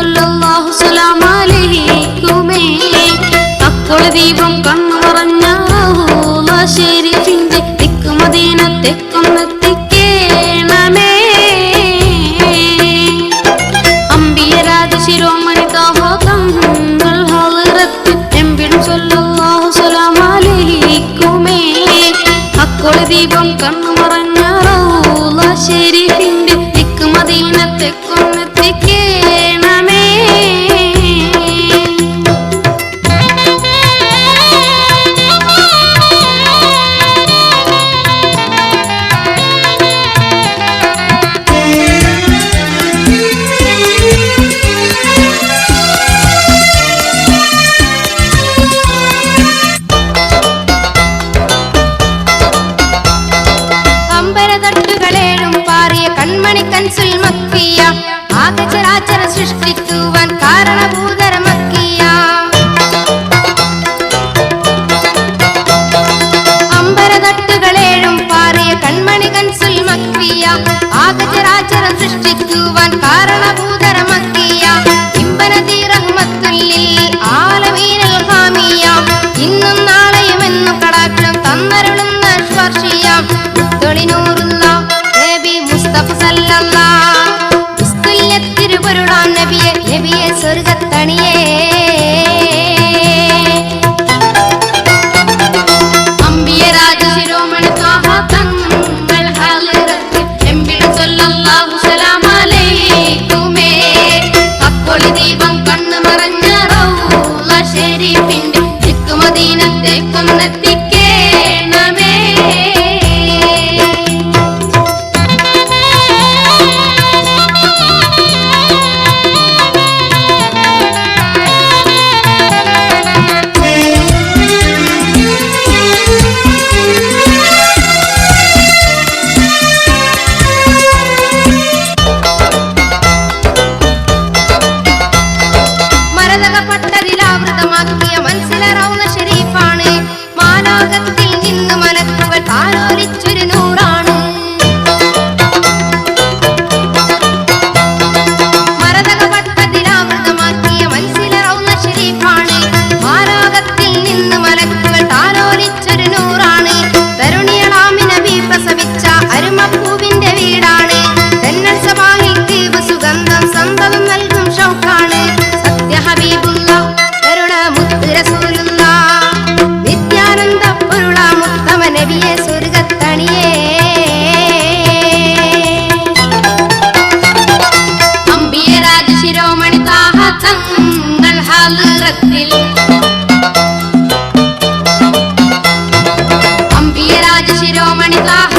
സല്ലല്ലാഹു സലാം അലൈക്കുമേ. അപ്പോൾ ദീപം കണ്ണു നിറഞ്ഞ റൗള ശരീഫിന്റെ തെക്ക് മദീന തെക്കൊന്നെത്തിക്കേണമേ. അമ്പിയ രാജശിരോമണി ത്വാഹ തങ്ങൾ ഹളറത്തിൽ എമ്പിടും സല്ലല്ലാഹു സലാം അലൈക്കുമേ. അപ്പോൾ ദീപം കണ്ണു നിറഞ്ഞ റൗള ശരീഫിന്റെ തെക്ക് മദീന തെക്കൊന്നെത്തിക്കേണമേ. അമ്പരതട്ടുകളേഴും പാറിയ കൺമണി കൻസുൽ മക്കിയ ആകചരാചര സൃഷ്ടിക്കുവാൻ കാരണഭൂതര മക്കിയ. അമ്പരതട്ടുകളേഴും പാറിയ കൺമണി കൻസുൽ മക്കിയ ആകചരാചര സൃഷ്ടിക്കുവാൻ കാരണഭൂതര മക്കിയ. ഇമ്പനദി റഹ്മത്തുല്ലിൽ ആലമീനൽ ഹാമിയ. ഇന്നും നാളെയുമെന്നു കടാക്ഷം തന്നരുളുന്ന സ്പർശിയ. തൊളിനൂറുള്ള നബി മുസ്തഫ സല്ലല്ലാഹു തിരുപൊരുളാം നബിയെ നബിയെ സ്വർഗത്തണിയേ. അമ്പിയ രാജശിരോമണി ത്വാഹ തങ്ങൾ ഹളറത്തിൽ എമ്പിടും സല്ലല്ലാഹു സലാം അലൈക്കുമേ. അപ്പോൾ ദീപം കണ്ണു മറഞ്ഞ റൗള ശരീഫിന്റെ തെക്ക് മദീന തെക്കൊന്നെത്തിക്കേണമേ. മരതകപ്പട്ടതിലാവൃതമാക്കിയ മനസ്സിലെ റൗള ശരീഫാണ്. മാലോകത്തിൽ നിന്ന് മലക്കുകൾ താലോലിച്ചൊരു നൂറാണ്. മരതകപ്പട്ടതിലാവൃതമാക്കിയ മനസ്സിലെ റൗള ശരീഫാണ്. മാലോകത്തിൽ നിന്ന് മലക്കുകൾ താലോലിച്ചൊരു നൂറാണ്. തരുണിയളാമി നബി പ്രസവിച്ച അരുമപ്പൂവിന്റെ വീടാണ്. തെന്നൽ സബാഹിൽ ദീപ സുഗന്ധം സന്തതം നൽകും ഷൗക്കാണ്. സത്യ ഹബീബുള്ള കരുണ മുത്ത് റസൂലുള്ള നിത്യാനന്ദ പൊരുള മുത്തമ നബിയെ സ്വർഗത്തണിയേ. അമ്പിയ രാജശിരോമണി ത്വാഹ തങ്ങൾ ഹളറത്തിൽ അമ്പിയ രാജശിരോമണി ത്വാഹ